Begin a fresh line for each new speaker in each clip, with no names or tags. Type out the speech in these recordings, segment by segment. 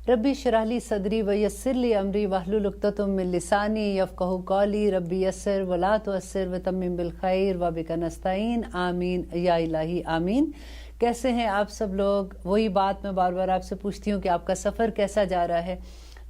रब्बी शरह ली सदरी व यस्सिर ली अमरी वहलुल उक़दतम मिन लिसानी यफ़क़हू क़ौली रब्बी यस्सिर वला तुअस्सिर व तम्मिम बिल खैर व बिका नस्तईन आमीन या इलाही आमीन। कैसे हैं आप सब लोग? वही बात मैं बार बार आपसे पूछती हूँ कि आपका सफ़र कैसा जा रहा है।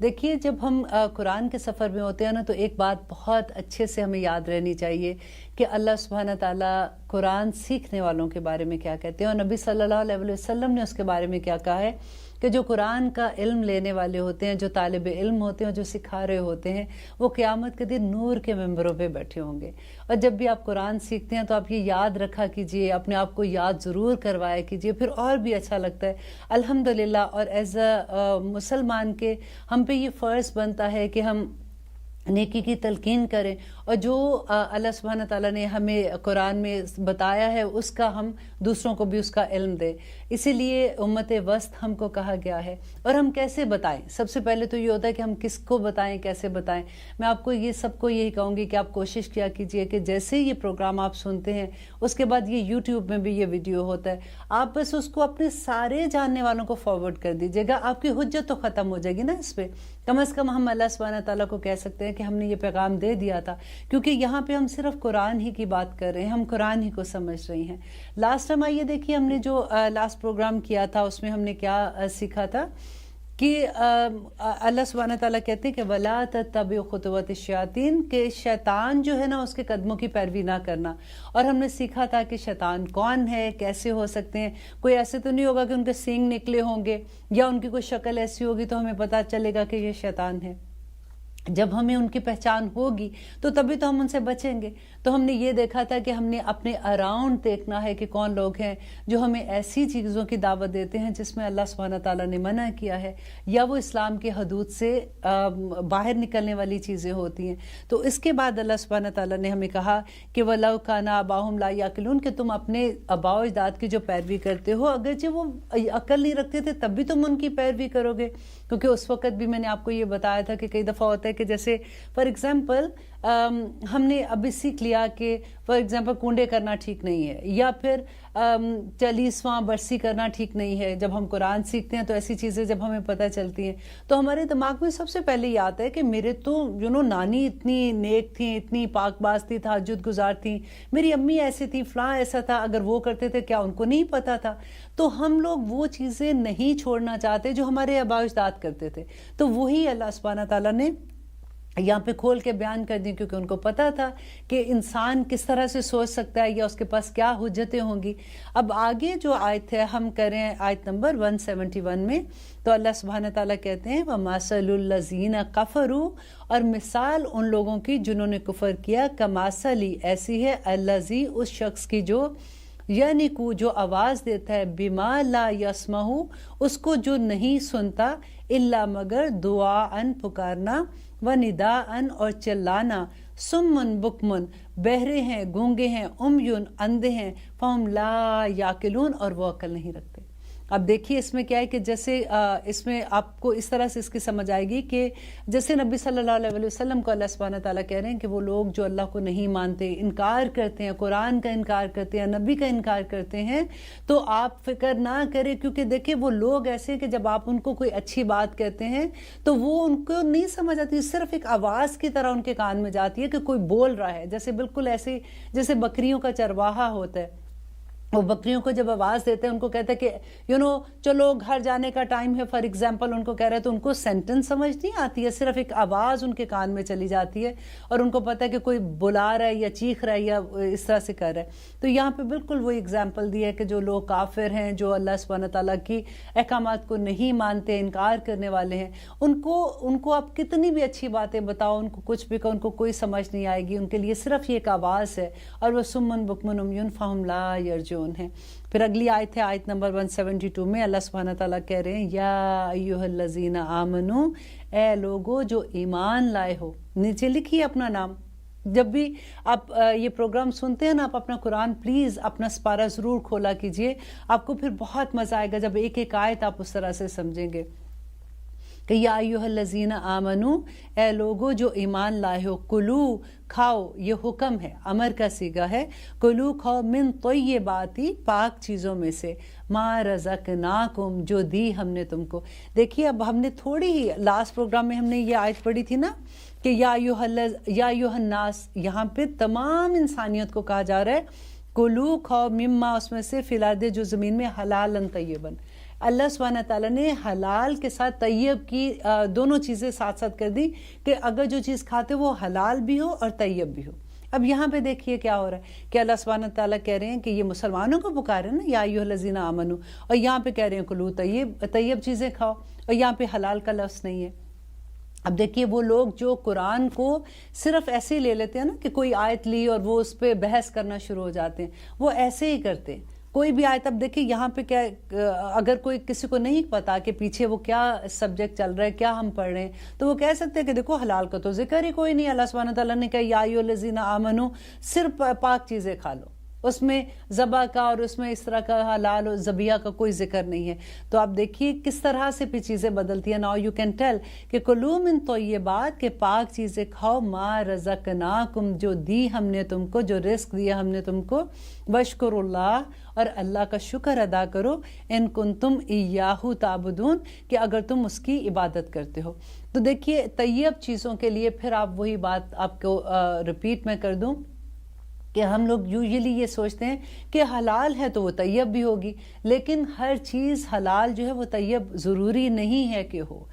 देखिए, जब हम कुरान के सफ़र में होते हैं ना, तो एक बात बहुत अच्छे से हमें याद रहनी चाहिए कि अल्लाह सुब्हाना ताला कुरान सीखने वालों के बारे में क्या कहते हैं और नबी सल्लल्लाहु अलैहि वसल्लम ने उसके बारे में क्या कहा है कि जो कुरान का इल्म लेने वाले होते हैं, जो तालिब इल्म होते हैं, जो सिखा रहे होते हैं, वो क़यामत के दिन नूर के मिंबरों पे बैठे होंगे। और जब भी आप कुरान सीखते हैं तो आप ये याद रखा कीजिए, अपने आप को याद ज़रूर करवाया कीजिए, फिर और भी अच्छा लगता है अल्हम्दुलिल्लाह। और एज़ अ मुसलमान के हम पे ये फ़र्ज़ बनता है कि हम नेकी की तलकीन करें और जो अल्लाह सुब्हाना ताला ने हमें कुरान में बताया है उसका हम दूसरों को भी उसका इल्म दें। इसीलिए उम्मत वस्त हमको कहा गया है। और हम कैसे बताएं? सबसे पहले तो ये होता है कि हम किसको बताएं, कैसे बताएं। मैं आपको ये सबको यही कहूँगी कि आप कोशिश किया कीजिए कि जैसे ये प्रोग्राम आप सुनते हैं उसके बाद ये यूट्यूब में भी ये वीडियो होता है, आप बस उसको अपने सारे जानने वालों को फॉरवर्ड कर दीजिएगा। आपकी हुज्जत तो ख़त्म हो जाएगी ना इस पर। कम अज़ कम हम अल्लाह सुब्हाना ताला को कह सकते हैं कि हमने ये पैगाम दे दिया था, क्योंकि यहाँ पे हम सिर्फ कुरान ही की बात कर रहे हैं, हम कुरान ही को समझ रहे हैं। लास्ट टाइम आइए देखिए, हमने जो लास्ट प्रोग्राम किया था उसमें हमने क्या सीखा था कि अल्लाह सुब्हाना ताला कहते हैं कि वला तत्तबिउ खुतुवत शयातीन, के शैतान जो है ना उसके कदमों की पैरवी ना करना। और हमने सीखा था कि शैतान कौन है, कैसे हो सकते हैं। कोई ऐसे तो नहीं होगा कि उनके सींग निकले होंगे या उनकी कोई शक्ल ऐसी होगी तो हमें पता चलेगा कि ये शैतान है। जब हमें उनकी पहचान होगी तो तभी तो हम उनसे बचेंगे। तो हमने ये देखा था कि हमने अपने अराउंड देखना है कि कौन लोग हैं जो हमें ऐसी चीज़ों की दावत देते हैं जिसमें अल्लाह सुब्हाना ताला ने मना किया है, या वो इस्लाम के हदूद से बाहर निकलने वाली चीज़ें होती हैं। तो इसके बाद अल्लाह सुब्हाना ताला ने हमें कहा कि वलौ काना आबाहुम ला याकिलून, कि तुम अपने आबाओ अजदाद की जो पैरवी करते हो, अगर जो वो अक्ल नहीं रखते थे तब भी तुम उनकी पैरवी करोगे। क्योंकि उस वक़्त भी मैंने आपको ये बताया था कि कई दफ़ा होता है कि जैसे फॉर एग्ज़ाम्पल हमने अभी सीख लिया कि फॉर एग्ज़ाम्पल कुंडे करना ठीक नहीं है, या फिर 40वां बरसी करना ठीक नहीं है। जब हम कुरान सीखते हैं तो ऐसी चीज़ें जब हमें पता चलती हैं तो हमारे दिमाग में सबसे पहले ये आता है कि मेरे तो नानी इतनी नेक थी, इतनी पाकबाज थी, तहज्जुद गुजार थी, मेरी अम्मी ऐसी थी, फ़लाँ ऐसा था, अगर वो करते थे क्या उनको नहीं पता था? तो हम लोग वो चीज़ें नहीं छोड़ना चाहते जो हमारे आबाओ अजदाद करते थे। तो वही अल्लाह सुब्हाना ताला ने यहाँ पे खोल के बयान कर दी, क्योंकि उनको पता था कि इंसान किस तरह से सोच सकता है या उसके पास क्या हुज्जतें होंगी। अब आगे जो आयत है हम करें आयत नंबर 171 में, तो अल्लाह सुब्हाना ताला कहते हैं वमासलुल लज़ीना कफ़रू, और मिसाल उन लोगों की जिन्होंने कुफर किया, कमासली ऐसी है अल्लज़ी उस शख्स की जो यानी को जो आवाज़ देता है, बिमा ला यसमहू उसको जो नहीं सुनता, इल्ला मगर दुआअन पुकारना, व निदाअन और चिल्लाना, सुम्मुन बुकमुन बहरे हैं, गूंगे हैं, उम्युन अंधे हैं, फहम ला याकिलून और वो अक्ल नहीं रखते। अब देखिए इसमें क्या है कि जैसे इसमें आपको इस तरह से इसकी समझ आएगी कि जैसे नबी सल्लल्लाहु अलैहि वसल्लम को अल्लाह सुब्हाना ताला कह रहे हैं कि वो लोग जो अल्लाह को नहीं मानते, इनकार करते हैं, कुरान का इनकार करते हैं, नबी का इनकार करते हैं, तो आप फिक्र ना करें। क्योंकि देखिए वो लोग ऐसे हैं कि जब आप उनको कोई अच्छी बात कहते हैं तो वो उनको नहीं समझ आती, सिर्फ एक आवाज़ की तरह उनके कान में जाती है कि कोई बोल रहा है। जैसे बिल्कुल ऐसे जैसे बकरियों का चरवाहा होता है, वो बकरियों को जब आवाज़ देते हैं उनको कहते हैं कि चलो घर जाने का टाइम है, फॉर एग्जांपल उनको कह रहे हैं, तो उनको सेंटेंस समझ नहीं आती है, सिर्फ एक आवाज़ उनके कान में चली जाती है और उनको पता है कि कोई बुला रहा है या चीख रहा है या इस तरह से कर रहा है। तो यहाँ पे बिल्कुल वही एग्जाम्पल दिया है कि जो लोग काफिर हैं, जो अल्लाह सुब्हाना ताला की अहकामात को नहीं मानते, इनकार करने वाले हैं, उनको आप कितनी भी अच्छी बातें बताओ, उनको कुछ भी कहो, उनको कोई समझ नहीं आएगी। उनके लिए सिर्फ ये एक आवाज़ है, और वह सुम्मन बुकमन उम्युन फहम ला यरजून है। फिर अगली आयत है आयत नंबर 172 में, अल्लाह सुब्हाना ताला कह रहे हैं या अय्युहल्लज़ीना आमनू, ए लोगो जो ईमान लाए हो। नीचे लिखिए अपना नाम। जब भी आप ये प्रोग्राम सुनते हैं ना, आप अपना कुरान प्लीज़ अपना सपारा ज़रूर खोला कीजिए, आपको फिर बहुत मज़ा आएगा जब एक एक आयत आप उस तरह से समझेंगे کہ یا ایھا آمنو، اے لوگو جو ایمان لائے ہو، کلو کھاؤ، یہ حکم ہے، امر کا صیغہ ہے، کلو کھاؤ، من طیباتی، پاک چیزوں میں سے، ما رزقناکم، جو دی ہم نے تم کو۔ دیکھیے اب ہم نے تھوڑی ہی لاسٹ پروگرام میں ہم نے یہ آیت پڑھی تھی نا کہ یا ایھا الناس، یہاں پہ تمام انسانیت کو کہا جا رہا ہے کلو کھاؤ، مما، اس میں سے، فی الارض، جو زمین میں، حلالن طیبن۔ اللہ سبحانہ تعالیٰ نے حلال کے ساتھ طیب کی دونوں چیزیں ساتھ ساتھ کر دی کہ اگر جو چیز کھاتے وہ حلال بھی ہو اور طیب بھی ہو۔ اب یہاں پہ دیکھیے کیا ہو رہا ہے کہ اللہ سبحانہ تعالیٰ کہہ رہے ہیں کہ یہ مسلمانوں کو پکارے نا یا ایھا الذین آمنو، اور یہاں پہ کہہ رہے ہیں کلو طیب چیزیں کھاؤ، اور یہاں پہ حلال کا لفظ نہیں ہے۔ اب دیکھیے وہ لوگ جو قرآن کو صرف ایسے ہی لے لیتے ہیں نا کہ کوئی آیت لی اور وہ اس پہ بحث کرنا شروع ہو جاتے ہیں، وہ ایسے ہی کرتے ہیں کوئی بھی آیت۔ اب دیکھیے یہاں پہ کیا، اگر کوئی کسی کو نہیں پتا کہ پیچھے وہ کیا سبجیکٹ چل رہا ہے، کیا ہم پڑھ رہے ہیں، تو وہ کہہ سکتے ہیں کہ دیکھو حلال کا تو ذکر ہی کوئی نہیں، اللہ سبحانہ تعالیٰ نے کہا یا ایھا الذین آمنو، صرف پاک چیزیں کھا لو، اس میں ذبح کا اور اس میں اس طرح کا حلال و ذبیحہ کا کوئی ذکر نہیں ہے۔ تو آپ دیکھیے کس طرح سے بھی چیزیں بدلتی ہیں۔ ناؤ یو کین ٹیل کہ کلو من طیبات، کہ پاک چیزیں کھاؤ، ما رزقناکم، جو دی ہم نے تم کو، جو رزق دیا ہم نے تم کو، واشکر اللہ، اور اللہ کا شکر ادا کرو، ان کنتم ایاہ تعبدون، کہ اگر تم اس کی عبادت کرتے ہو۔ تو دیکھیے طیب چیزوں کے لیے پھر آپ وہی بات آپ کو ریپیٹ میں کر دوں کہ ہم لوگ یوزلی یہ سوچتے ہیں کہ حلال ہے تو وہ طیب بھی ہوگی، لیکن ہر چیز حلال جو ہے وہ طیب ضروری نہیں ہے کہ ہو۔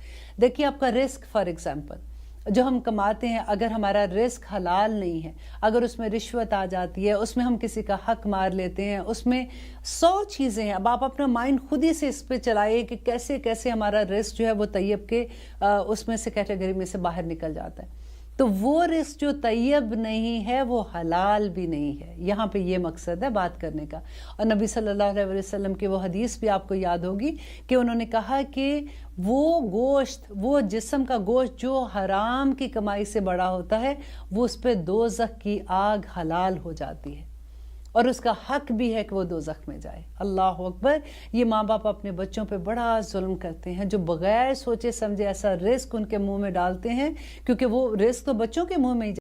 دیکھیے آپ کا رزق، فار ایگزامپل جو ہم کماتے ہیں، اگر ہمارا رزق حلال نہیں ہے، اگر اس میں رشوت آ جاتی ہے، اس میں ہم کسی کا حق مار لیتے ہیں، اس میں 100 چیزیں ہیں۔ اب آپ اپنا مائنڈ خود ہی سے اس پہ چلائیے کہ کیسے کیسے ہمارا رزق جو ہے وہ طیب کے اس میں سے کیٹیگری میں سے باہر نکل جاتا ہے۔ تو وہ رزق جو طیب نہیں ہے وہ حلال بھی نہیں ہے۔ یہاں پہ یہ مقصد ہے بات کرنے کا۔ اور نبی صلی اللہ علیہ وسلم کی وہ حدیث بھی آپ کو یاد ہوگی کہ انہوں نے کہا کہ وہ گوشت، وہ جسم کا گوشت جو حرام کی کمائی سے بڑا ہوتا ہے، وہ اس پہ دوزخ کی آگ حلال ہو جاتی ہے، اور اس کا حق بھی ہے کہ وہ دوزخ میں جائے۔ اللہ اکبر! یہ ماں باپ اپنے بچوں پہ بڑا ظلم کرتے ہیں، جو بغیر سوچے سمجھے ایسا رزق ان کے منہ میں ڈالتے ہیں، کیونکہ وہ رزق تو بچوں کے منہ میں ہی